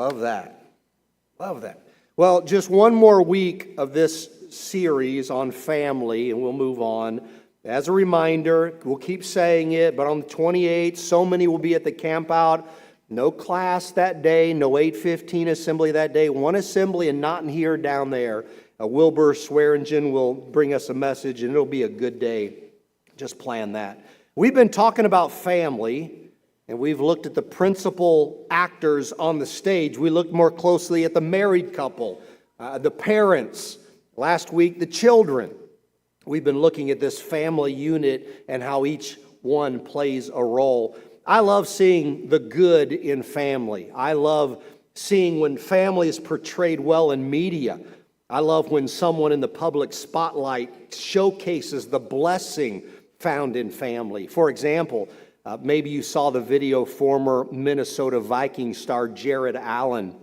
Love that. Love that. Well, just one more week of this series on family, and we'll move on. As a reminder, we'll keep saying it, but on the 28th, so many will be at the camp out. No class that day, no 8:15 assembly that day. One assembly and not in here, down there. Wilbur Swearingen will bring us a message, and it'll be a good day. Just plan that. We've been talking about family, and we've looked at the principal actors on the stage. We looked more closely at the married couple, the parents. Last week, the children. We've been looking at this family unit and how each one plays a role. I love seeing the good in family. I love seeing when family is portrayed well in media. I love when someone in the public spotlight showcases the blessing found in family. For example, maybe you saw the video, former Minnesota Viking star Jared Allen,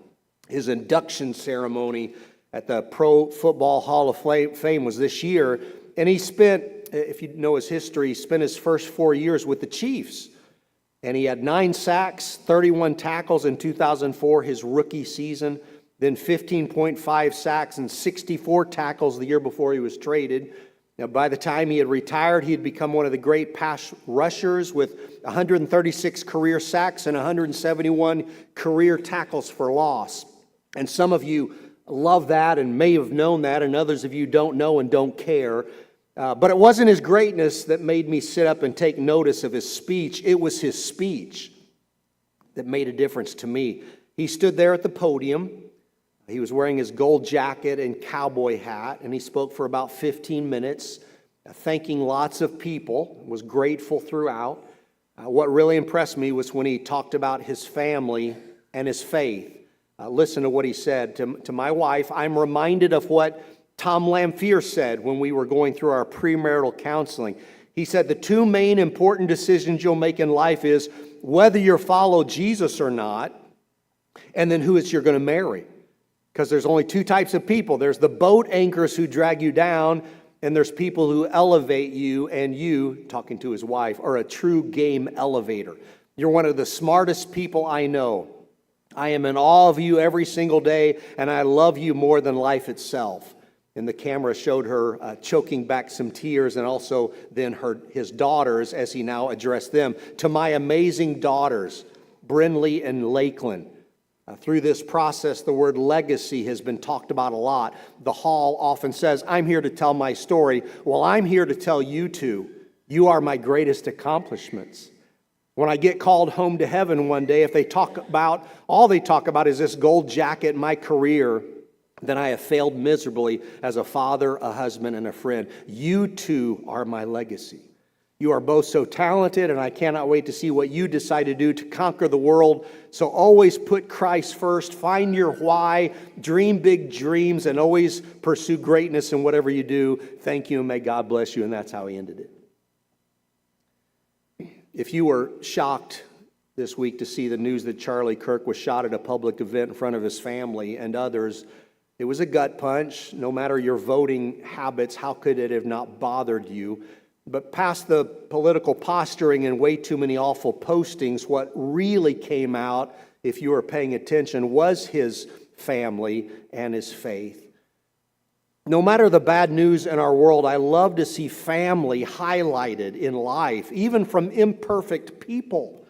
his induction ceremony at the Pro Football Hall of Fame was this year. And he spent, if you know his history, he spent his first 4 years with the Chiefs. And he had 9 sacks, 31 tackles in 2004, his rookie season. Then 15.5 sacks and 64 tackles the year before he was traded. Now, by the time he had retired, he had become one of the great pass rushers with 136 career sacks and 171 career tackles for loss. And some of you love that and may have known that, and others of you don't know and don't care. But it wasn't his greatness that made me sit up and take notice of his speech. It was his speech that made a difference to me. He stood there at the podium. He was wearing his gold jacket and cowboy hat, and he spoke for about 15 minutes, thanking lots of people, was grateful throughout. What really impressed me was when he talked about his family and his faith. Listen to what he said. To my wife, I'm reminded of what Tom Lamphere said when we were going through our premarital counseling. He said, the 2 main important decisions you'll make in life is whether you'll follow Jesus or not, and then who you're going to marry. Because there's only 2 types of people. There's the boat anchors who drag you down, and there's people who elevate you, and you, talking to his wife, are a true game elevator. You're one of the smartest people I know. I am in awe of you every single day, and I love you more than life itself. And the camera showed her choking back some tears, and also then his daughters as he now addressed them. To my amazing daughters, Brinley and Lakeland. Through this process, the word legacy has been talked about a lot. The hall often says, I'm here to tell my story. Well, I'm here to tell you two, you are my greatest accomplishments. When I get called home to heaven one day, if they talk about, all they talk about is this gold jacket, my career, then I have failed miserably as a father, a husband, and a friend. You two are my legacy. You are both so talented, and I cannot wait to see what you decide to do to conquer the world. So always put Christ first, find your why, dream big dreams, and always pursue greatness in whatever you do. Thank you, and may God bless you. And that's how he ended it. If you were shocked this week to see the news that Charlie Kirk was shot at a public event in front of his family and others, it was a gut punch. No matter your voting habits, how could it have not bothered you? But past the political posturing and way too many awful postings, what really came out, if you were paying attention, was his family and his faith. No matter the bad news in our world, I love to see family highlighted in life, even from imperfect people.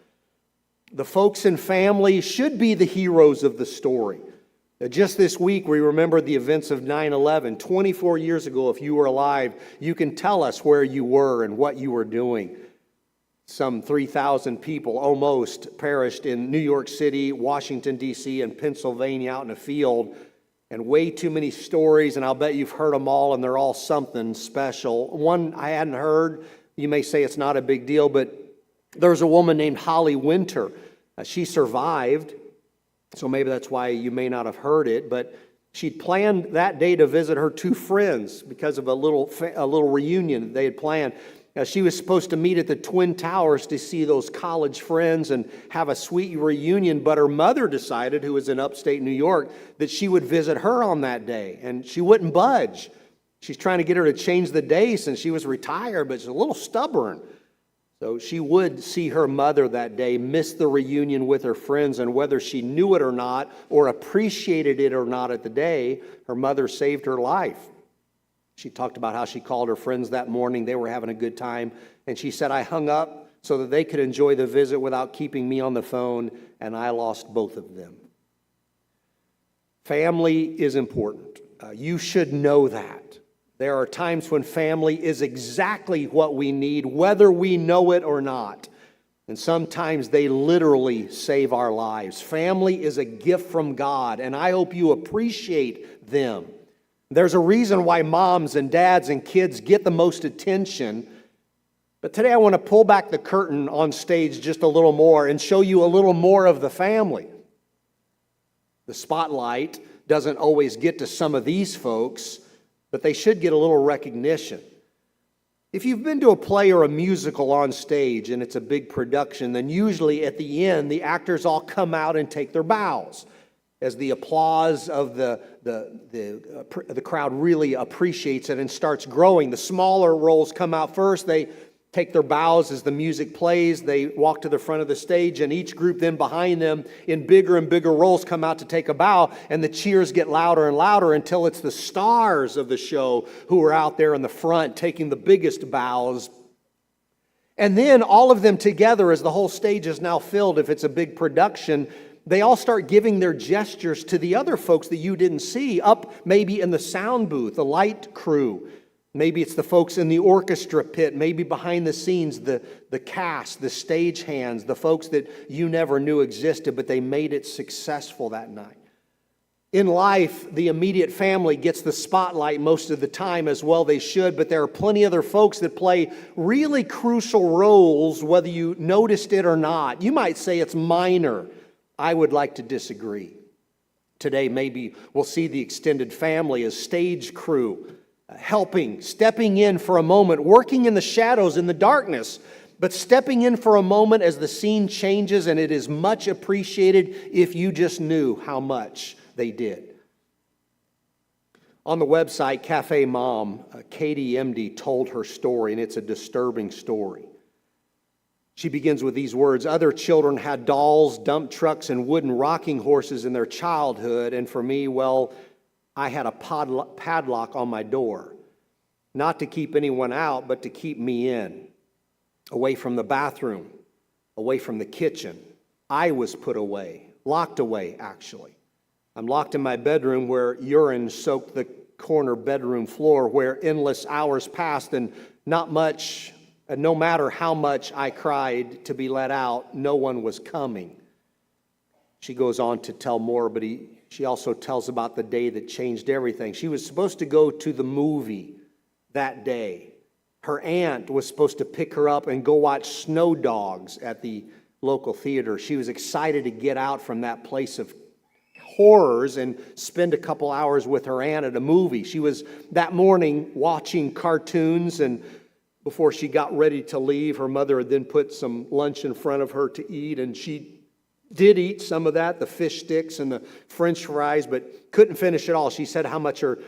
The folks in family should be the heroes of the story. Just this week, we remember the events of 9/11. 24 years ago, if you were alive, you can tell us where you were and what you were doing. Some 3,000 people almost perished in New York City, Washington, D.C., and Pennsylvania out in a field. And way too many stories, and I'll bet you've heard them all, and they're all something special. One I hadn't heard, you may say it's not a big deal, but there's a woman named Holly Winter. She survived. So maybe that's why you may not have heard it, but she'd planned that day to visit her 2 friends because of a little reunion they had planned. She was supposed to meet at the Twin Towers to see those college friends and have a sweet reunion, but her mother decided, who was in upstate New York, that she would visit her on that day, and she wouldn't budge. She's trying to get her to change the day since she was retired, but she's a little stubborn. So she would see her mother that day, miss the reunion with her friends, and whether she knew it or not, or appreciated it or not at the day, her mother saved her life. She talked about how she called her friends that morning. They were having a good time. And she said, I hung up so that they could enjoy the visit without keeping me on the phone, and I lost both of them. Family is important. You should know that. There are times when family is exactly what we need, whether we know it or not. And sometimes they literally save our lives. Family is a gift from God, and I hope you appreciate them. There's a reason why moms and dads and kids get the most attention. But today I want to pull back the curtain on stage just a little more and show you a little more of the family. The spotlight doesn't always get to some of these folks, but they should get a little recognition. If you've been to a play or a musical on stage and it's a big production, then usually at the end, the actors all come out and take their bows as the applause of the crowd really appreciates it and starts growing. The smaller roles come out first. They take their bows as the music plays. They walk to the front of the stage, and each group then behind them in bigger and bigger roles come out to take a bow, and the cheers get louder and louder until it's the stars of the show who are out there in the front taking the biggest bows. And then all of them together, as the whole stage is now filled, if it's a big production, they all start giving their gestures to the other folks that you didn't see, up maybe in the sound booth, the light crew. Maybe it's the folks in the orchestra pit, maybe behind the scenes, the cast, the stage hands, the folks that you never knew existed, but they made it successful that night. In life, the immediate family gets the spotlight most of the time, as well they should, but there are plenty of other folks that play really crucial roles, whether you noticed it or not. You might say it's minor. I would like to disagree. Today, maybe we'll see the extended family as stage crew, helping, stepping in for a moment, working in the shadows, in the darkness, but stepping in for a moment as the scene changes, and it is much appreciated if you just knew how much they did. On the website Cafe Mom, Katie MD told her story, and it's a disturbing story. She begins with these words: other children had dolls, dump trucks, and wooden rocking horses in their childhood, and for me, well, I had a padlock on my door, not to keep anyone out, but to keep me in, away from the bathroom, away from the kitchen. I was put away, locked away, actually. I'm locked in my bedroom where urine soaked the corner bedroom floor, where endless hours passed and not much, and no matter how much I cried to be let out, no one was coming. She goes on to tell more, but she also tells about the day that changed everything. She was supposed to go to the movie that day. Her aunt was supposed to pick her up and go watch Snow Dogs at the local theater. She was excited to get out from that place of horrors and spend a couple hours with her aunt at a movie. She was that morning watching cartoons, and before she got ready to leave, her mother had then put some lunch in front of her to eat, and she did eat some of that, the fish sticks and the French fries, but couldn't finish it all. She said how much her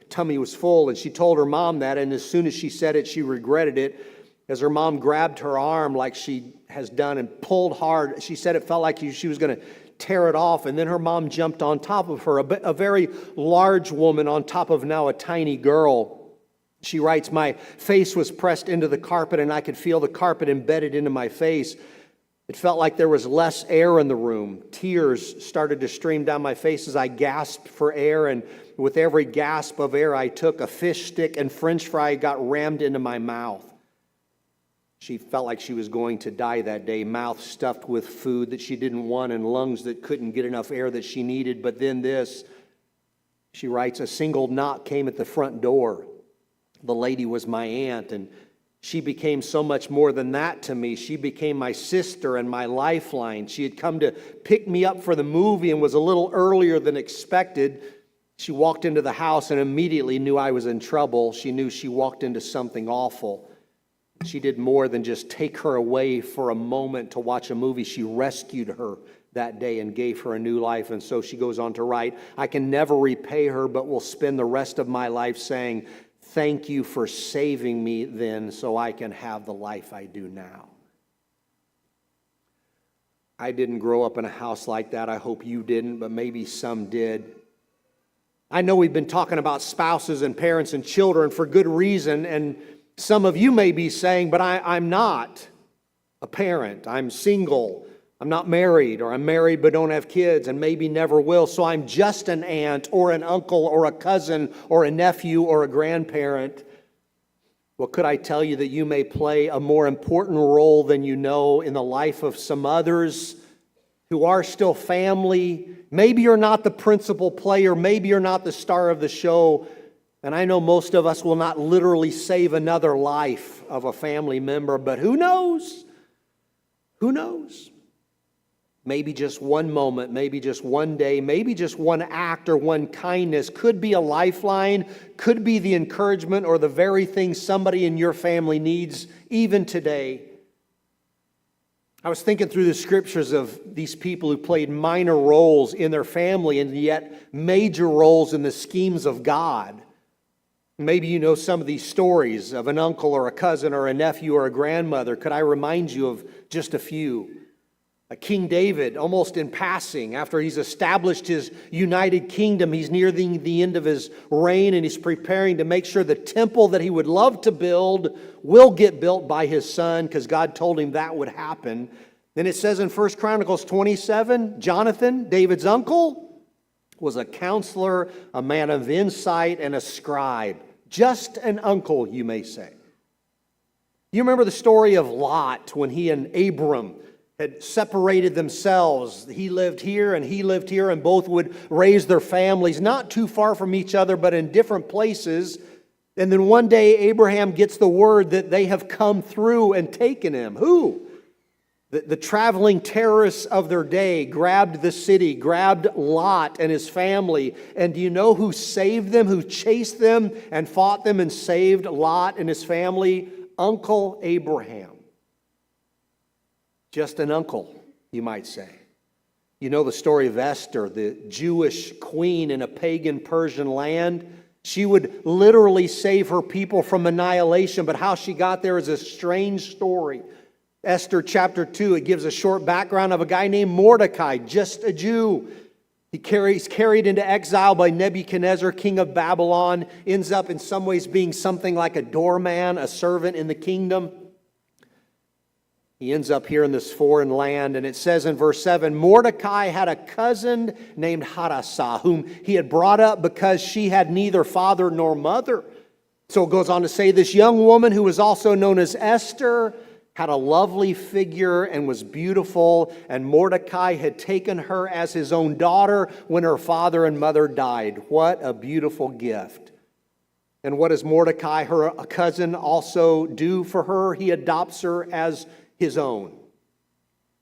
tummy was full, and she told her mom that, and as soon as she said it, she regretted it, as her mom grabbed her arm like she has done and pulled hard. She said it felt like she was going to tear it off, and then her mom jumped on top of her, a very large woman on top of now a tiny girl. She writes, my face was pressed into the carpet, and I could feel the carpet embedded into my face. It felt like there was less air in the room. Tears started to stream down my face as I gasped for air, and with every gasp of air I took, a fish stick and French fry got rammed into my mouth. She felt like she was going to die that day, mouth stuffed with food that she didn't want and lungs that couldn't get enough air that she needed. But then this, she writes, a single knock came at the front door. The lady was my aunt, and she became so much more than that to me. She became my sister and my lifeline. She had come to pick me up for the movie and was a little earlier than expected. She walked into the house and immediately knew I was in trouble. She knew she walked into something awful. She did more than just take her away for a moment to watch a movie. She rescued her that day and gave her a new life. And so she goes on to write, I can never repay her, but will spend the rest of my life saying, thank you for saving me then so I can have the life I do now. I didn't grow up in a house like that. I hope you didn't, but maybe some did. I know we've been talking about spouses and parents and children for good reason, and some of you may be saying, but I'm not a parent. I'm single. I'm not married, or I'm married but don't have kids and maybe never will, so I'm just an aunt or an uncle or a cousin or a nephew or a grandparent. Well, could I tell you that you may play a more important role than you know in the life of some others who are still family? Maybe you're not the principal player, maybe you're not the star of the show, and I know most of us will not literally save another life of a family member, but who knows? Who knows? Maybe just one moment, maybe just one day, maybe just one act or one kindness could be a lifeline, could be the encouragement or the very thing somebody in your family needs even today. I was thinking through the scriptures of these people who played minor roles in their family and yet major roles in the schemes of God. Maybe you know some of these stories of an uncle or a cousin or a nephew or a grandmother. Could I remind you of just a few? King David, almost in passing, after he's established his united kingdom, he's nearing the end of his reign and he's preparing to make sure the temple that he would love to build will get built by his son, because God told him that would happen. Then it says in 1 Chronicles 27, Jonathan, David's uncle, was a counselor, a man of insight, and a scribe. Just an uncle, you may say. You remember the story of Lot when he and Abram had separated themselves. He lived here and he lived here, and both would raise their families not too far from each other, but in different places. And then one day Abraham gets the word that they have come through and taken him. Who? The traveling terrorists of their day grabbed the city, grabbed Lot and his family. And do you know who saved them, who chased them and fought them and saved Lot and his family? Uncle Abraham. Just an uncle, you might say. You know the story of Esther, the Jewish queen in a pagan Persian land. She would literally save her people from annihilation, but how she got there is a strange story. Esther chapter 2, it gives a short background of a guy named Mordecai, just a Jew. He's carried into exile by Nebuchadnezzar, king of Babylon, ends up in some ways being something like a doorman, a servant in the kingdom. He ends up here in this foreign land, and it says in verse 7, Mordecai had a cousin named Hadassah, whom he had brought up because she had neither father nor mother. So it goes on to say, this young woman, who was also known as Esther, had a lovely figure and was beautiful, and Mordecai had taken her as his own daughter when her father and mother died. What a beautiful gift. And what does Mordecai, her cousin, also do for her? He adopts her as his own.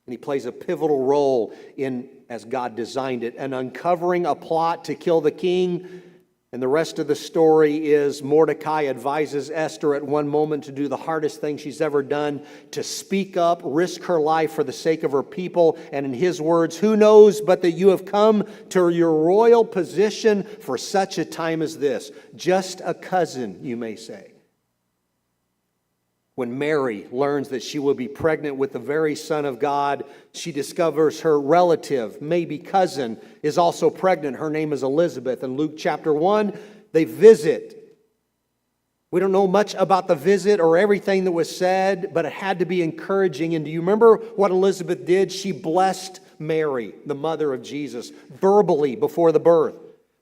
And he plays a pivotal role in, as God designed it, and uncovering a plot to kill the king. And the rest of the story is Mordecai advises Esther at one moment to do the hardest thing she's ever done, to speak up, risk her life for the sake of her people. And in his words, who knows but that you have come to your royal position for such a time as this? Just a cousin, you may say. When Mary learns that she will be pregnant with the very Son of God, she discovers her relative, maybe cousin, is also pregnant. Her name is Elizabeth. In Luke chapter 1, they visit. We don't know much about the visit or everything that was said, but it had to be encouraging. And do you remember what Elizabeth did? She blessed Mary, the mother of Jesus, verbally before the birth.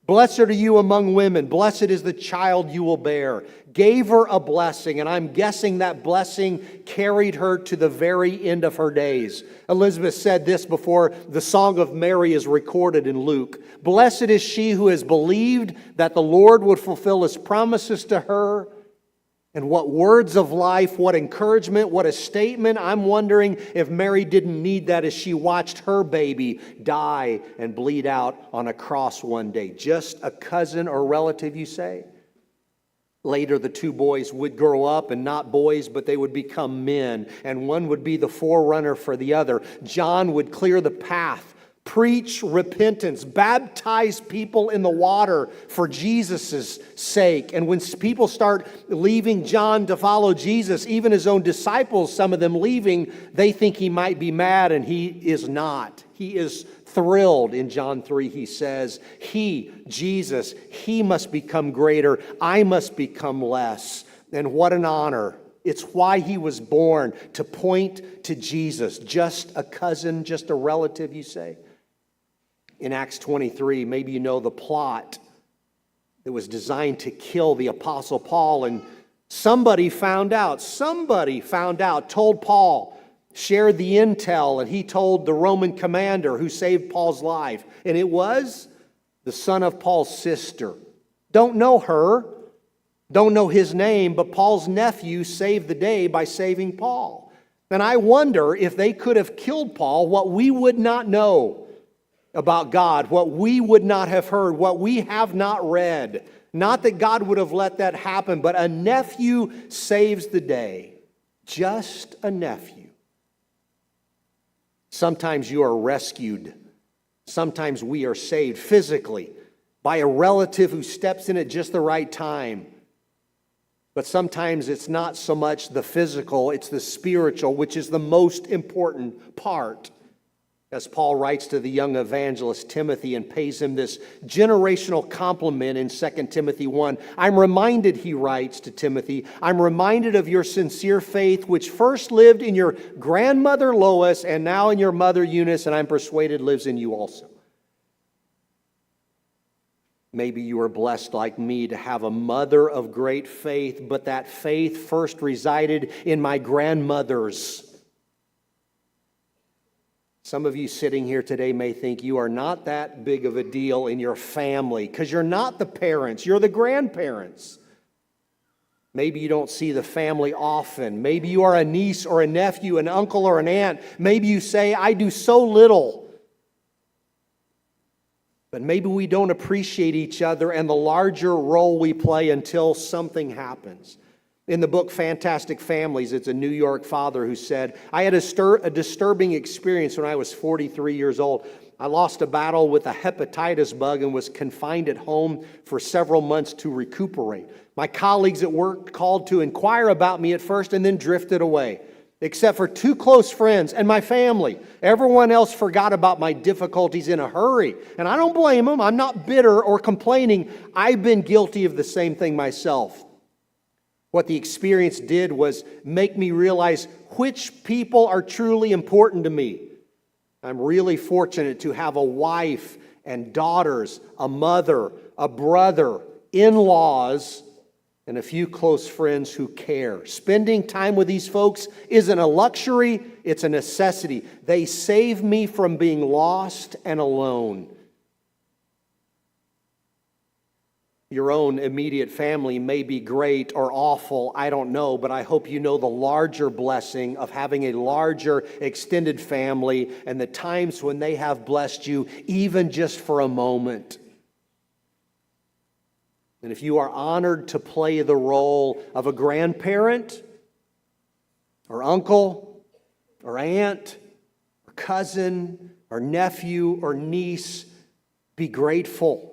Blessed are you among women. Blessed is the child you will bear. Gave her a blessing, and I'm guessing that blessing carried her to the very end of her days. Elizabeth said this before the Song of Mary is recorded in Luke. Blessed is she who has believed that the Lord would fulfill his promises to her. And what words of life, what encouragement, what a statement. I'm wondering if Mary didn't need that as she watched her baby die and bleed out on a cross one day. Just a cousin or relative, you say? Later, the two boys would grow up, and not boys, but they would become men. And one would be the forerunner for the other. John would clear the path Preach repentance. Baptize people in the water for Jesus' sake. And when people start leaving John to follow Jesus, even his own disciples, some of them leaving, they think he might be mad, and he is not. He is thrilled. In John 3, he says, Jesus, he must become greater. I must become less. And what an honor. It's why he was born, to point to Jesus. Just a cousin, just a relative, you say? In Acts 23, maybe you know the plot that was designed to kill the Apostle Paul, and somebody found out, told Paul, shared the intel, and he told the Roman commander who saved Paul's life. And it was the son of Paul's sister. Don't know her, don't know his name, but Paul's nephew saved the day by saving Paul. And I wonder if they could have killed Paul, what we would not know about God, what we would not have heard, what we have not read. Not that God would have let that happen, but a nephew saves the day. Just a nephew. Sometimes you are rescued. Sometimes we are saved physically by a relative who steps in at just the right time. But sometimes it's not so much the physical, it's the spiritual, which is the most important part. As Paul writes to the young evangelist Timothy and pays him this generational compliment in 2 Timothy 1. I'm reminded, he writes to Timothy, I'm reminded of your sincere faith, which first lived in your grandmother Lois and now in your mother Eunice, and I'm persuaded lives in you also. Maybe you are blessed like me to have a mother of great faith, but that faith first resided in my grandmother's. Some of you sitting here today may think you are not that big of a deal in your family because you're not the parents, you're the grandparents. Maybe you don't see the family often. Maybe you are a niece or a nephew, an uncle or an aunt. Maybe you say, I do so little. But maybe we don't appreciate each other and the larger role we play until something happens. In the book Fantastic Families, it's a New York father who said, I had a disturbing experience when I was 43 years old. I lost a battle with a hepatitis bug and was confined at home for several months to recuperate. My colleagues at work called to inquire about me at first and then drifted away, except for 2 close friends and my family. Everyone else forgot about my difficulties in a hurry. And I don't blame them. I'm not bitter or complaining. I've been guilty of the same thing myself. What the experience did was make me realize which people are truly important to me. I'm really fortunate to have a wife and daughters, a mother, a brother, in-laws, and a few close friends who care. Spending time with these folks isn't a luxury, it's a necessity. They save me from being lost and alone. Your own immediate family may be great or awful, I don't know, but I hope you know the larger blessing of having a larger extended family and the times when they have blessed you, even just for a moment. And if you are honored to play the role of a grandparent or uncle or aunt or cousin or nephew or niece, be grateful.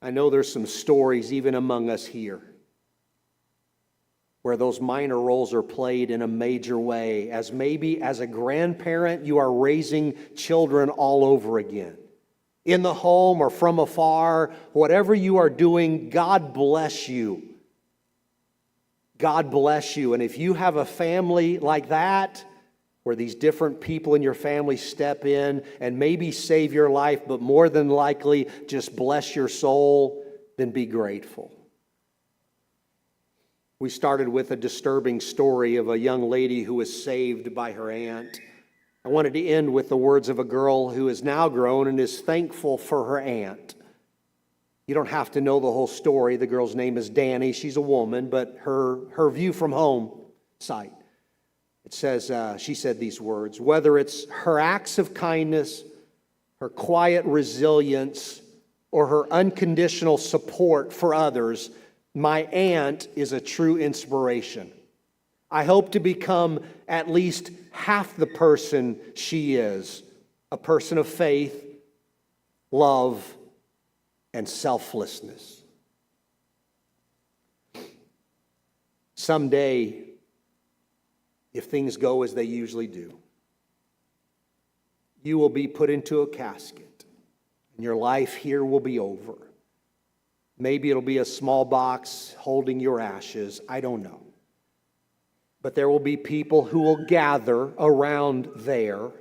I know there's some stories even among us here where those minor roles are played in a major way, as maybe as a grandparent you are raising children all over again. In the home or from afar, whatever you are doing, God bless you. God bless you. And if you have a family like that, where these different people in your family step in and maybe save your life, but more than likely just bless your soul, then be grateful. We started with a disturbing story of a young lady who was saved by her aunt. I wanted to end with the words of a girl who is now grown and is thankful for her aunt. You don't have to know the whole story. The girl's name is Danny. She's a woman, but her view from home sight. It says, she said these words, whether it's her acts of kindness, her quiet resilience, or her unconditional support for others, my aunt is a true inspiration. I hope to become at least half the person she is, a person of faith, love, and selflessness. Someday, if things go as they usually do, you will be put into a casket, and your life here will be over. Maybe it'll be a small box holding your ashes. I don't know. But there will be people who will gather around there,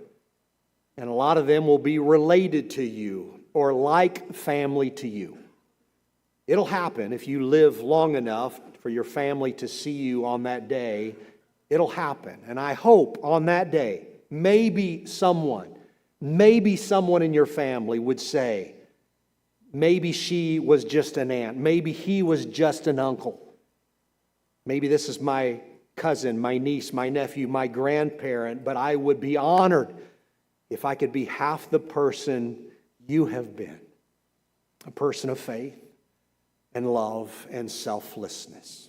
and a lot of them will be related to you or like family to you. It'll happen if you live long enough for your family to see you on that day. It'll happen. And I hope on that day, maybe someone in your family would say, maybe she was just an aunt. Maybe he was just an uncle. Maybe this is my cousin, my niece, my nephew, my grandparent, but I would be honored if I could be half the person you have been, a person of faith and love and selflessness.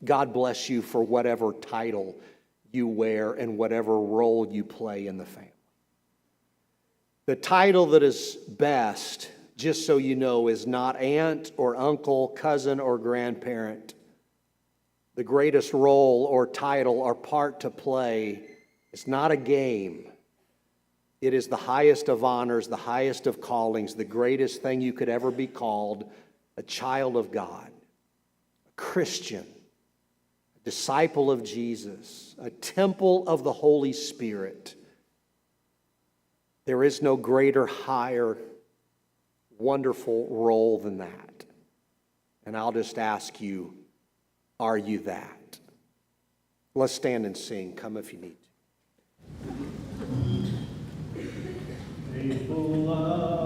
God bless you for whatever title you wear and whatever role you play in the family. The title that is best, just so you know, is not aunt or uncle, cousin or grandparent. The greatest role or title or part to play is not a game. It is the highest of honors, the highest of callings, the greatest thing you could ever be called, a child of God, a Christian, a disciple of Jesus, a temple of the Holy Spirit. There is no greater, higher, wonderful role than that. And I'll just ask you, are you that? Let's stand and sing. Come if you need to. Faithful love.